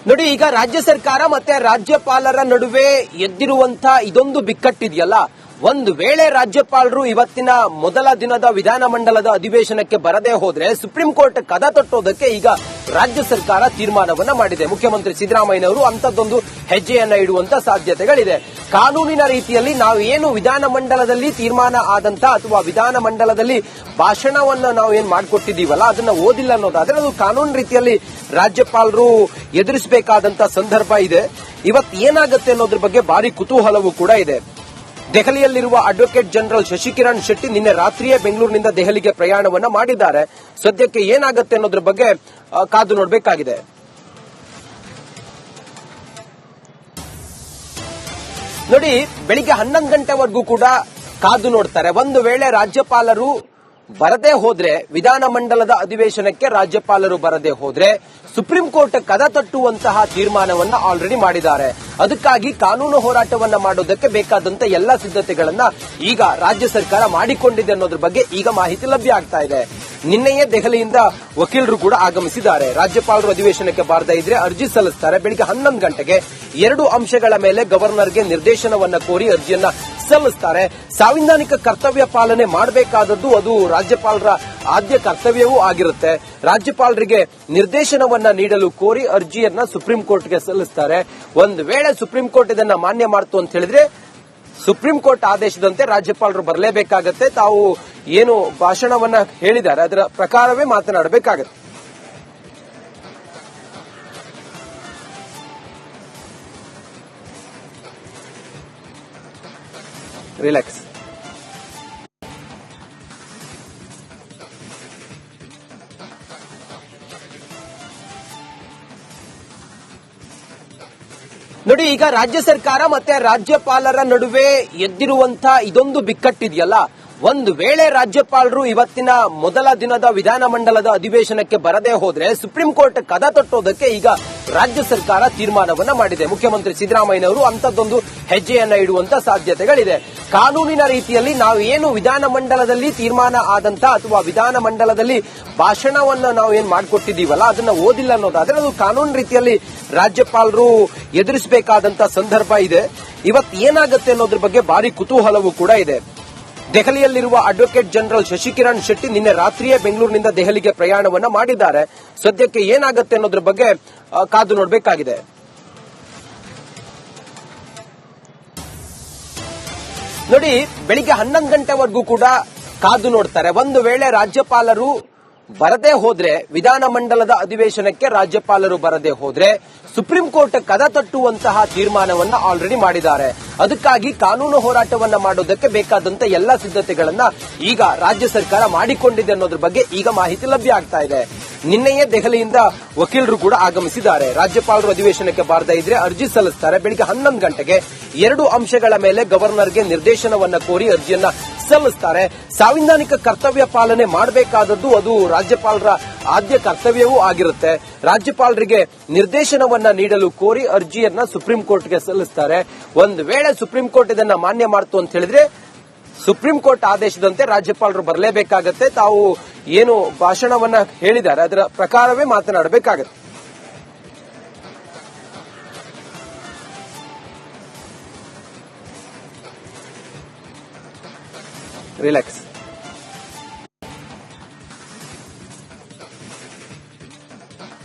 ನೋಡಿ, ಈಗ ರಾಜ್ಯ ಸರ್ಕಾರ ಮತ್ತೆ ರಾಜ್ಯಪಾಲರ ನಡುವೆ ಎದ್ದಿರುವಂತಹ ಇದೊಂದು ಬಿಕ್ಕಟ್ಟಿದೆಯಲ್ಲ, ಒಂದು ವೇಳೆ ರಾಜ್ಯಪಾಲರು ಇವತ್ತಿನ ಮೊದಲ ದಿನದ ವಿಧಾನಮಂಡಲದ ಅಧಿವೇಶನಕ್ಕೆ ಬರದೇ ಹೋದ್ರೆ ಸುಪ್ರೀಂ ಕೋರ್ಟ್ ಕದ ತಟ್ಟೋದಕ್ಕೆ ಈಗ ರಾಜ್ಯ ಸರ್ಕಾರ ತೀರ್ಮಾನವನ್ನ ಮಾಡಿದೆ. ಮುಖ್ಯಮಂತ್ರಿ ಸಿದ್ದರಾಮಯ್ಯನವರು ಅಂತದ್ದೊಂದು ಹೆಜ್ಜೆಯನ್ನ ಇಡುವಂತ ಸಾಧ್ಯತೆಗಳಿದೆ. ಕಾನೂನಿನ ರೀತಿಯಲ್ಲಿ ನಾವು ಏನು ವಿಧಾನಮಂಡಲದಲ್ಲಿ ತೀರ್ಮಾನ ಆದಂತ ಅಥವಾ ವಿಧಾನಮಂಡಲದಲ್ಲಿ ಭಾಷಣವನ್ನ ನಾವು ಏನ್ ಮಾಡಿಕೊಟ್ಟಿದೀವಲ್ಲ ಅದನ್ನ ಓದಿಲ್ಲ ಅನ್ನೋದಾದ್ರೆ ಅದು ಕಾನೂನು ರೀತಿಯಲ್ಲಿ ರಾಜ್ಯಪಾಲರು ಎದುರಿಸಬೇಕಾದಂತ ಸಂದರ್ಭ ಇದೆ. ಇವತ್ತು ಏನಾಗುತ್ತೆ ಅನ್ನೋದ್ರ ಬಗ್ಗೆ ಭಾರಿ ಕುತೂಹಲವೂ ಕೂಡ ಇದೆ. ದೆಹಲಿಯಲ್ಲಿರುವ ಅಡ್ವೊಕೇಟ್ ಜನರಲ್ ಶಶಿಕಿರಣ್ ಶೆಟ್ಟಿ ನಿನ್ನೆ ರಾತ್ರಿಯೇ ಬೆಂಗಳೂರಿನಿಂದ ದೆಹಲಿಗೆ ಪ್ರಯಾಣವನ್ನ ಮಾಡಿದ್ದಾರೆ. ಸದ್ಯಕ್ಕೆ ಏನಾಗುತ್ತೆ ಅನ್ನೋದ್ರ ಬಗ್ಗೆ ಕಾದು ನೋಡಬೇಕಾಗಿದೆ. ನೋಡಿ, ಬೆಳಿಗ್ಗೆ 11 ಗಂಟೆವರೆಗೂ ಕೂಡ ಕಾದು ನೋಡ್ತಾರೆ. ಒಂದು ವೇಳೆ ರಾಜ್ಯಪಾಲರು ಬರದೇ ಹೋದ್ರೆ, ವಿಧಾನಮಂಡಲದ ಅಧಿವೇಶನಕ್ಕೆ ರಾಜ್ಯಪಾಲರು ಬರದೇ ಹೋದ್ರೆ ಸುಪ್ರೀಂ ಕೋರ್ಟ್ ಕದ ತಟ್ಟುವಂತಹ ತೀರ್ಮಾನವನ್ನ ಆಲ್ರೆಡಿ ಮಾಡಿದ್ದಾರೆ. ಅದಕ್ಕಾಗಿ ಕಾನೂನು ಹೋರಾಟವನ್ನ ಮಾಡೋದಕ್ಕೆ ಬೇಕಾದಂತ ಎಲ್ಲಾ ಸಿದ್ಧತೆಗಳನ್ನ ಈಗ ರಾಜ್ಯ ಸರ್ಕಾರ ಮಾಡಿಕೊಂಡಿದೆ ಅನ್ನೋದ್ರ ಬಗ್ಗೆ ಈಗ ಮಾಹಿತಿ ಲಭ್ಯ ಆಗ್ತಾ ಇದೆ. ನಿನ್ನೆಯೇ ದೆಹಲಿಯಿಂದ ವಕೀಲರು ಕೂಡ ಆಗಮಿಸಿದ್ದಾರೆ. ರಾಜ್ಯಪಾಲರು ಅಧಿವೇಶನಕ್ಕೆ ಬಾರದೇ ಇದ್ರೆ ಅರ್ಜಿ ಸಲ್ಲಿಸುತ್ತಾರೆ. ಬೆಳಿಗ್ಗೆ 11 ಗಂಟೆಗೆ 2 ಅಂಶಗಳ ಮೇಲೆ ಗವರ್ನರ್ಗೆ ನಿರ್ದೇಶನವನ್ನ ಕೋರಿ ಅರ್ಜಿಯನ್ನ ಸಲ್ಲಿಸುತ್ತಾರೆ. ಸಾಂವಿಧಾನಿಕ ಕರ್ತವ್ಯ ಪಾಲನೆ ಮಾಡಬೇಕಾದದ್ದು ಅದು ರಾಜ್ಯಪಾಲರ ಆದ್ಯ ಕರ್ತವ್ಯವೂ ಆಗಿರುತ್ತೆ. ರಾಜ್ಯಪಾಲರಿಗೆ ನಿರ್ದೇಶನವನ್ನ ನೀಡಲು ಕೋರಿ ಅರ್ಜಿಯನ್ನ ಸುಪ್ರೀಂ ಕೋರ್ಟ್ಗೆ ಸಲ್ಲಿಸುತ್ತಾರೆ. ಒಂದು ವೇಳೆ ಸುಪ್ರೀಂ ಕೋರ್ಟ್ ಇದನ್ನ ಮಾನ್ಯ ಮಾಡ್ತು ಅಂತ ಹೇಳಿದ್ರೆ ಸುಪ್ರೀಂ ಕೋರ್ಟ್ ಆದೇಶದಂತೆ ರಾಜ್ಯಪಾಲರು ಬರಲೇಬೇಕಾಗತ್ತೆ. ತಾವು ಏನು ಭಾಷಣವನ್ನ ಹೇಳಿದ್ದಾರೆ ಅದರ ಪ್ರಕಾರವೇ ಮಾತನಾಡಬೇಕಾಗತ್ತೆ. ರಿಲ್ಯಾಕ್ಸ್. ನೋಡಿ, ಈಗ ರಾಜ್ಯ ಸರ್ಕಾರ ಮತ್ತೆ ರಾಜ್ಯಪಾಲರ ನಡುವೆ ಎದ್ದಿರುವಂತಹ ಇದೊಂದು ಬಿಕ್ಕಟ್ಟಿದೆಯಲ್ಲ, ಒಂದು ವೇಳೆ ರಾಜ್ಯಪಾಲರು ಇವತ್ತಿನ ಮೊದಲ ದಿನದ ವಿಧಾನಮಂಡಲದ ಅಧಿವೇಶನಕ್ಕೆ ಬರದೇ ಹೋದ್ರೆ ಸುಪ್ರೀಂ ಕೋರ್ಟ್ ಕದ ತಟ್ಟೋದಕ್ಕೆ ಈಗ ರಾಜ್ಯ ಸರ್ಕಾರ ತೀರ್ಮಾನವನ್ನ ಮಾಡಿದೆ. ಮುಖ್ಯಮಂತ್ರಿ ಸಿದ್ದರಾಮಯ್ಯನವರು ಅಂತದ್ದೊಂದು ಹೆಜ್ಜೆಯನ್ನ ಇಡುವಂತ ಸಾಧ್ಯತೆಗಳಿದೆ. ಕಾನೂನಿನ ರೀತಿಯಲ್ಲಿ ನಾವು ಏನು ವಿಧಾನಮಂಡಲದಲ್ಲಿ ತೀರ್ಮಾನ ಆದಂತ ಅಥವಾ ವಿಧಾನಮಂಡಲದಲ್ಲಿ ಭಾಷಣವನ್ನ ನಾವು ಏನ್ ಮಾಡಿಕೊಟ್ಟಿದೀವಲ್ಲ ಅದನ್ನ ಓದಿಲ್ಲ ಅನ್ನೋದಾದ್ರೆ ಅದು ಕಾನೂನು ರೀತಿಯಲ್ಲಿ ರಾಜ್ಯಪಾಲರು ಎದುರಿಸಬೇಕಾದಂತ ಸಂದರ್ಭ ಇದೆ. ಇವತ್ತು ಏನಾಗುತ್ತೆ ಅನ್ನೋದ್ರ ಬಗ್ಗೆ ಭಾರಿ ಕುತೂಹಲವೂ ಕೂಡ ಇದೆ. ದೆಹಲಿಯಲ್ಲಿರುವ ಅಡ್ವೊಕೇಟ್ ಜನರಲ್ ಶಶಿಕಿರಣ್ ಶೆಟ್ಟಿ ನಿನ್ನೆ ರಾತ್ರಿಯೇ ಬೆಂಗಳೂರಿನಿಂದ ದೆಹಲಿಗೆ ಪ್ರಯಾಣವನ್ನ ಮಾಡಿದ್ದಾರೆ. ಸದ್ಯಕ್ಕೆ ಏನಾಗುತ್ತೆ ಅನ್ನೋದ್ರ ಬಗ್ಗೆ ಕಾದು ನೋಡಬೇಕಾಗಿದೆ. ನೋಡಿ, ಬೆಳಿಗ್ಗೆ 11 ಗಂಟೆವರೆಗೂ ಕೂಡ ಕಾದು ನೋಡ್ತಾರೆ. ಒಂದು ವೇಳೆ ರಾಜ್ಯಪಾಲರು ಬರದೇ ಹೋದ್ರೆ, ವಿಧಾನಮಂಡಲದ ಅಧಿವೇಶನಕ್ಕೆ ರಾಜ್ಯಪಾಲರು ಬರದೇ ಹೋದ್ರೆ ಸುಪ್ರೀಂ ಕೋರ್ಟ್ ಕದ ತಟ್ಟುವಂತಹ ತೀರ್ಮಾನವನ್ನ ಆಲ್ರೆಡಿ ಮಾಡಿದ್ದಾರೆ. ಅದಕ್ಕಾಗಿ ಕಾನೂನು ಹೋರಾಟವನ್ನ ಮಾಡೋದಕ್ಕೆ ಬೇಕಾದಂತ ಎಲ್ಲಾ ಸಿದ್ಧತೆಗಳನ್ನ ಈಗ ರಾಜ್ಯ ಸರ್ಕಾರ ಮಾಡಿಕೊಂಡಿದೆ ಅನ್ನೋದ್ರ ಬಗ್ಗೆ ಈಗ ಮಾಹಿತಿ ಲಭ್ಯ ಆಗ್ತಾ ಇದೆ. ನಿನ್ನೆಯೇ ದೆಹಲಿಯಿಂದ ವಕೀಲರು ಕೂಡ ಆಗಮಿಸಿದ್ದಾರೆ. ರಾಜ್ಯಪಾಲರು ಅಧಿವೇಶನಕ್ಕೆ ಬಾರದೇ ಇದ್ರೆ ಅರ್ಜಿ ಸಲ್ಲಿಸುತ್ತಾರೆ. ಬೆಳಿಗ್ಗೆ 11 ಗಂಟೆಗೆ 2 ಅಂಶಗಳ ಮೇಲೆ ಗವರ್ನರ್ಗೆ ನಿರ್ದೇಶನವನ್ನ ಕೋರಿ ಅರ್ಜಿಯನ್ನ ಸಲ್ಲಿಸುತ್ತಾರೆ. ಸಾಂವಿಧಾನಿಕ ಕರ್ತವ್ಯ ಪಾಲನೆ ಮಾಡಬೇಕಾದದ್ದು ಅದು ರಾಜ್ಯಪಾಲರ ಆದ್ಯ ಕರ್ತವ್ಯವೂ ಆಗಿರುತ್ತೆ. ರಾಜ್ಯಪಾಲರಿಗೆ ನಿರ್ದೇಶನವನ್ನ ನೀಡಲು ಕೋರಿ ಅರ್ಜಿಯನ್ನ ಸುಪ್ರೀಂ ಕೋರ್ಟ್ಗೆ ಸಲ್ಲಿಸುತ್ತಾರೆ. ಒಂದು ವೇಳೆ ಸುಪ್ರೀಂ ಕೋರ್ಟ್ ಇದನ್ನ ಮಾನ್ಯ ಮಾಡ್ತು ಅಂತ ಹೇಳಿದ್ರೆ ಸುಪ್ರೀಂ ಕೋರ್ಟ್ ಆದೇಶದಂತೆ ರಾಜ್ಯಪಾಲರು ಬರಲೇಬೇಕಾಗತ್ತೆ. ತಾವು ಏನು ಭಾಷಣವನ್ನ ಹೇಳಿದ್ದಾರೆ ಅದರ ಪ್ರಕಾರವೇ ಮಾತನಾಡಬೇಕಾಗತ್ತೆ. ರಿಲ್ಯಾಕ್ಸ್.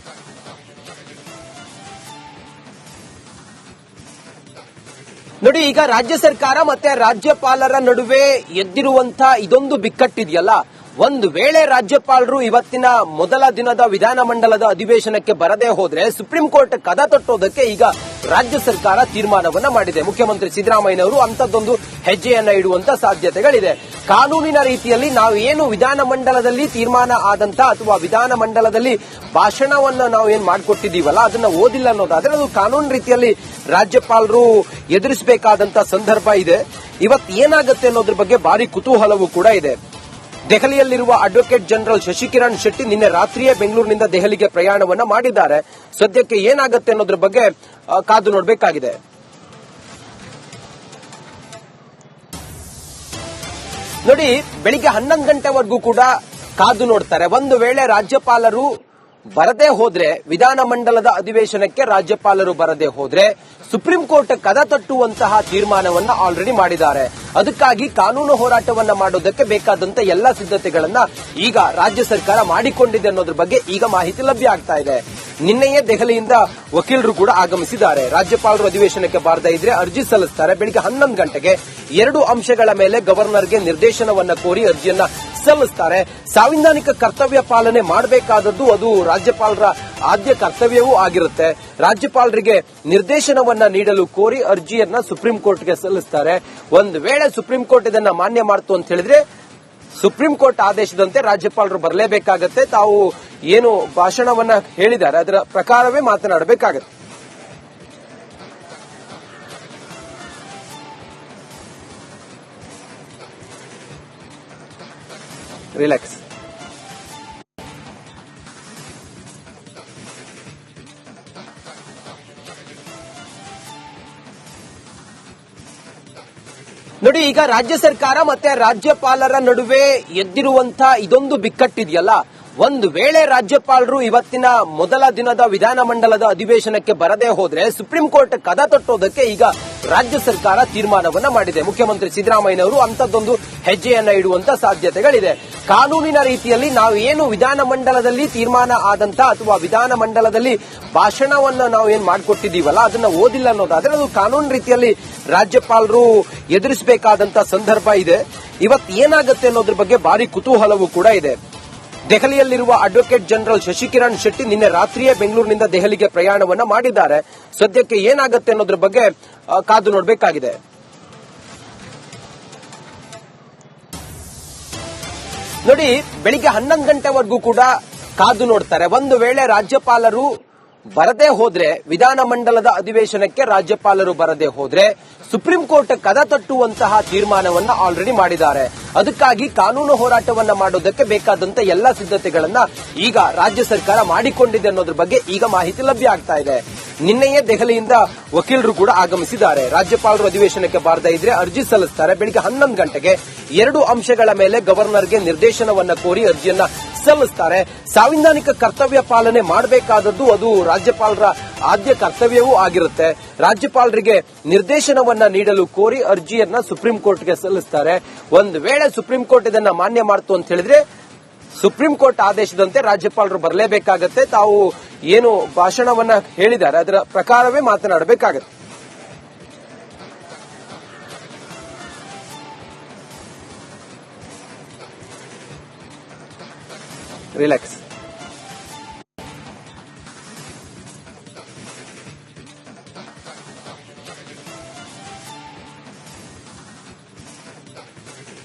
ನೋಡಿ, ಈಗ ರಾಜ್ಯ ಸರ್ಕಾರ ಮತ್ತೆ ರಾಜ್ಯಪಾಲರ ನಡುವೆ ಎದ್ದಿರುವಂತಹ ಇದೊಂದು ಬಿಕ್ಕಟ್ಟಿದೆಯಲ್ಲ, ಒಂದು ವೇಳೆ ರಾಜ್ಯಪಾಲರು ಇವತ್ತಿನ ಮೊದಲ ದಿನದ ವಿಧಾನಮಂಡಲದ ಅಧಿವೇಶನಕ್ಕೆ ಬರದೇ ಹೋದ್ರೆ ಸುಪ್ರೀಂ ಕೋರ್ಟ್ ಕದ ತಟ್ಟೋದಕ್ಕೆ ಈಗ ರಾಜ್ಯ ಸರ್ಕಾರ ತೀರ್ಮಾನವನ್ನ ಮಾಡಿದೆ. ಮುಖ್ಯಮಂತ್ರಿ ಸಿದ್ದರಾಮಯ್ಯನವರು ಅಂತದ್ದೊಂದು ಹೆಜ್ಜೆಯನ್ನ ಇಡುವಂತ ಸಾಧ್ಯತೆಗಳಿದೆ. ಕಾನೂನಿನ ರೀತಿಯಲ್ಲಿ ನಾವು ಏನು ವಿಧಾನಮಂಡಲದಲ್ಲಿ ತೀರ್ಮಾನ ಆದಂತ ಅಥವಾ ವಿಧಾನಮಂಡಲದಲ್ಲಿ ಭಾಷಣವನ್ನ ನಾವು ಏನ್ ಮಾಡಿಕೊಟ್ಟಿದೀವಲ್ಲ ಅದನ್ನ ಓದಿಲ್ಲ ಅನ್ನೋದಾದ್ರೆ ಅದು ಕಾನೂನು ರೀತಿಯಲ್ಲಿ ರಾಜ್ಯಪಾಲರು ಎದುರಿಸಬೇಕಾದಂತ ಸಂದರ್ಭ ಇದೆ. ಇವತ್ತು ಏನಾಗುತ್ತೆ ಅನ್ನೋದ್ರ ಬಗ್ಗೆ ಭಾರಿ ಕುತೂಹಲವೂ ಕೂಡ ಇದೆ. ದೆಹಲಿಯಲ್ಲಿರುವ ಅಡ್ವೊಕೇಟ್ ಜನರಲ್ ಶಶಿಕಿರಣ್ ಶೆಟ್ಟಿ ನಿನ್ನೆ ರಾತ್ರಿಯೇ ಬೆಂಗಳೂರಿನಿಂದ ದೆಹಲಿಗೆ ಪ್ರಯಾಣವನ್ನ ಮಾಡಿದ್ದಾರೆ. ಸದ್ಯಕ್ಕೆ ಏನಾಗುತ್ತೆ ಅನ್ನೋದ್ರ ಬಗ್ಗೆ ಕಾದು ನೋಡಬೇಕಾಗಿದೆ. ನೋಡಿ, ಬೆಳಿಗ್ಗೆ 11 ಗಂಟೆವರೆಗೂ ಕೂಡ ಕಾದು ನೋಡ್ತಾರೆ. ಒಂದು ವೇಳೆ ರಾಜ್ಯಪಾಲರು ಬರದೇ ಹೋದ್ರೆ ವಿಧಾನಮಂಡಲದ ಅಧಿವೇಶನಕ್ಕೆ ರಾಜ್ಯಪಾಲರು ಬರದೇ ಹೋದ್ರೆ ಸುಪ್ರೀಂ ಕೋರ್ಟ್ ಕದ ತಟ್ಟುವಂತಹ ತೀರ್ಮಾನವನ್ನ ಆಲ್ರೆಡಿ ಮಾಡಿದ್ದಾರೆ. ಅದಕ್ಕಾಗಿ ಕಾನೂನು ಹೋರಾಟವನ್ನ ಮಾಡೋದಕ್ಕೆ ಬೇಕಾದಂತ ಎಲ್ಲಾ ಸಿದ್ಧತೆಗಳನ್ನ ಈಗ ರಾಜ್ಯ ಸರ್ಕಾರ ಮಾಡಿಕೊಂಡಿದೆ ಅನ್ನೋದ್ರ ಬಗ್ಗೆ ಈಗ ಮಾಹಿತಿ ಲಭ್ಯ ಆಗ್ತಾ ಇದೆ. ನಿನ್ನೆಯೇ ದೆಹಲಿಯಿಂದ ವಕೀಲರು ಕೂಡ ಆಗಮಿಸಿದ್ದಾರೆ. ರಾಜ್ಯಪಾಲರು ಅಧಿವೇಶನಕ್ಕೆ ಬಾರದೇ ಇದ್ರೆ ಅರ್ಜಿ ಸಲ್ಲಿಸುತ್ತಾರೆ. ಬೆಳಿಗ್ಗೆ 11 ಗಂಟೆಗೆ 2 ಅಂಶಗಳ ಮೇಲೆ ಗವರ್ನರ್ಗೆ ನಿರ್ದೇಶನವನ್ನ ಕೋರಿ ಅರ್ಜಿಯನ್ನ ಸಲ್ಲಿಸುತ್ತಾರೆ. ಸಾಂವಿಧಾನಿಕ ಕರ್ತವ್ಯ ಪಾಲನೆ ಮಾಡಬೇಕಾದದ್ದು ಅದು ರಾಜ್ಯಪಾಲರ ಆದ್ಯ ಕರ್ತವ್ಯವೂ ಆಗಿರುತ್ತೆ. ರಾಜ್ಯಪಾಲರಿಗೆ ನಿರ್ದೇಶನವನ್ನ ನೀಡಲು ಕೋರಿ ಅರ್ಜಿಯನ್ನ ಸುಪ್ರೀಂ ಕೋರ್ಟ್ಗೆ ಸಲ್ಲಿಸುತ್ತಾರೆ. ಒಂದು ವೇಳೆ ಸುಪ್ರೀಂ ಕೋರ್ಟ್ ಇದನ್ನ ಮಾನ್ಯ ಮಾಡ್ತು ಅಂತ ಹೇಳಿದ್ರೆ ಸುಪ್ರೀಂ ಕೋರ್ಟ್ ಆದೇಶದಂತೆ ರಾಜ್ಯಪಾಲರು ಬರಲೇಬೇಕಾಗತ್ತೆ. ತಾವು ಏನು ಭಾಷಣವನ್ನ ಹೇಳಿದ್ದಾರೆ ಅದರ ಪ್ರಕಾರವೇ ಮಾತನಾಡಬೇಕಾಗತ್ತೆ. ರಿಲ್ಯಾಕ್ಸ್. ನೋಡಿ, ಈಗ ರಾಜ್ಯ ಸರ್ಕಾರ ಮತ್ತೆ ರಾಜ್ಯಪಾಲರ ನಡುವೆ ಎದ್ದಿರುವಂತಹ ಇದೊಂದು ಬಿಕ್ಕಟ್ಟಿದೆಯಲ್ಲ, ಒಂದು ವೇಳೆ ರಾಜ್ಯಪಾಲರು ಇವತ್ತಿನ ಮೊದಲ ದಿನದ ವಿಧಾನಮಂಡಲದ ಅಧಿವೇಶನಕ್ಕೆ ಬರದೇ ಹೋದ್ರೆ ಸುಪ್ರೀಂ ಕೋರ್ಟ್ ಕದ ತಟ್ಟೋದಕ್ಕೆ ಈಗ ರಾಜ್ಯ ಸರ್ಕಾರ ತೀರ್ಮಾನವನ್ನ ಮಾಡಿದೆ. ಮುಖ್ಯಮಂತ್ರಿ ಸಿದ್ದರಾಮಯ್ಯನವರು ಅಂತದ್ದೊಂದು ಹೆಜ್ಜೆಯನ್ನ ಇಡುವಂತ ಸಾಧ್ಯತೆಗಳಿದೆ. ಕಾನೂನಿನ ರೀತಿಯಲ್ಲಿ ನಾವು ಏನು ವಿಧಾನಮಂಡಲದಲ್ಲಿ ತೀರ್ಮಾನ ಆದಂತ ಅಥವಾ ವಿಧಾನಮಂಡಲದಲ್ಲಿ ಭಾಷಣವನ್ನ ನಾವು ಏನ್ ಮಾಡಿಕೊಟ್ಟಿದೀವಲ್ಲ ಅದನ್ನ ಓದಿಲ್ಲ ಅನ್ನೋದಾದ್ರೆ ಅದು ಕಾನೂನು ರೀತಿಯಲ್ಲಿ ರಾಜ್ಯಪಾಲರು ಎದುರಿಸಬೇಕಾದಂತ ಸಂದರ್ಭ ಇದೆ. ಇವತ್ತು ಏನಾಗುತ್ತೆ ಅನ್ನೋದ್ರ ಬಗ್ಗೆ ಭಾರಿ ಕುತೂಹಲವೂ ಕೂಡ ಇದೆ. ದೆಹಲಿಯಲ್ಲಿರುವ ಅಡ್ವೊಕೇಟ್ ಜನರಲ್ ಶಶಿಕಿರಣ್ ಶೆಟ್ಟಿ ನಿನ್ನೆ ರಾತ್ರಿಯೇ ಬೆಂಗಳೂರಿನಿಂದ ದೆಹಲಿಗೆ ಪ್ರಯಾಣವನ್ನ ಮಾಡಿದ್ದಾರೆ. ಸದ್ಯಕ್ಕೆ ಏನಾಗುತ್ತೆ ಅನ್ನೋದ್ರ ಬಗ್ಗೆ ಕಾದು ನೋಡಬೇಕಾಗಿದೆ. ನೋಡಿ, ಬೆಳಿಗ್ಗೆ 11 ಗಂಟೆವರೆಗೂ ಕೂಡ ಕಾದು ನೋಡ್ತಾರೆ. ಒಂದು ವೇಳೆ ರಾಜ್ಯಪಾಲರು ಬರದೇ ಹೋದ್ರೆ ವಿಧಾನಮಂಡಲದ ಅಧಿವೇಶನಕ್ಕೆ ರಾಜ್ಯಪಾಲರು ಬರದೇ ಹೋದ್ರೆ ಸುಪ್ರೀಂ ಕೋರ್ಟ್ ಕದ ತಟ್ಟುವಂತಹ ತೀರ್ಮಾನವನ್ನ ಆಲ್ರೆಡಿ ಮಾಡಿದ್ದಾರೆ. ಅದಕ್ಕಾಗಿ ಕಾನೂನು ಹೋರಾಟವನ್ನ ಮಾಡೋದಕ್ಕೆ ಬೇಕಾದಂತ ಎಲ್ಲಾ ಸಿದ್ಧತೆಗಳನ್ನ ಈಗ ರಾಜ್ಯ ಸರ್ಕಾರ ಮಾಡಿಕೊಂಡಿದೆ ಅನ್ನೋದ್ರ ಬಗ್ಗೆ ಈಗ ಮಾಹಿತಿ ಲಭ್ಯ ಆಗ್ತಾ ಇದೆ. ನಿನ್ನೆಯೇ ದೆಹಲಿಯಿಂದ ವಕೀಲರು ಕೂಡ ಆಗಮಿಸಿದ್ದಾರೆ. ರಾಜ್ಯಪಾಲರು ಅಧಿವೇಶನಕ್ಕೆ ಬಾರದೇ ಇದ್ರೆ ಅರ್ಜಿ ಸಲ್ಲಿಸುತ್ತಾರೆ. ಬೆಳಿಗ್ಗೆ 11 ಗಂಟೆಗೆ 2 ಅಂಶಗಳ ಮೇಲೆ ಗವರ್ನರ್ಗೆ ನಿರ್ದೇಶನವನ್ನ ಕೋರಿ ಅರ್ಜಿಯನ್ನ ಸಲ್ಲಿಸುತ್ತಾರೆ. ಸಾಂವಿಧಾನಿಕ ಕರ್ತವ್ಯ ಪಾಲನೆ ಮಾಡಬೇಕಾದದ್ದು ಅದು ರಾಜ್ಯಪಾಲರ ಆದ್ಯ ಕರ್ತವ್ಯವೂ ಆಗಿರುತ್ತೆ. ರಾಜ್ಯಪಾಲರಿಗೆ ನಿರ್ದೇಶನವನ್ನ ನೀಡಲು ಕೋರಿ ಅರ್ಜಿಯನ್ನ ಸುಪ್ರೀಂ ಕೋರ್ಟ್ಗೆ ಸಲ್ಲಿಸುತ್ತಾರೆ. ಒಂದು ವೇಳೆ ಸುಪ್ರೀಂ ಕೋರ್ಟ್ ಇದನ್ನ ಮಾನ್ಯ ಮಾಡ್ತು ಅಂತ ಹೇಳಿದ್ರೆ ಸುಪ್ರೀಂ ಕೋರ್ಟ್ ಆದೇಶದಂತೆ ರಾಜ್ಯಪಾಲರು ಬರಲೇಬೇಕಾಗತ್ತೆ. ತಾವು ಏನು ಭಾಷಣವನ್ನ ಹೇಳಿದ್ದಾರೆ ಅದರ ಪ್ರಕಾರವೇ ಮಾತನಾಡಬೇಕಾಗತ್ತೆ. ರಿಲ್ಯಾಕ್ಸ್.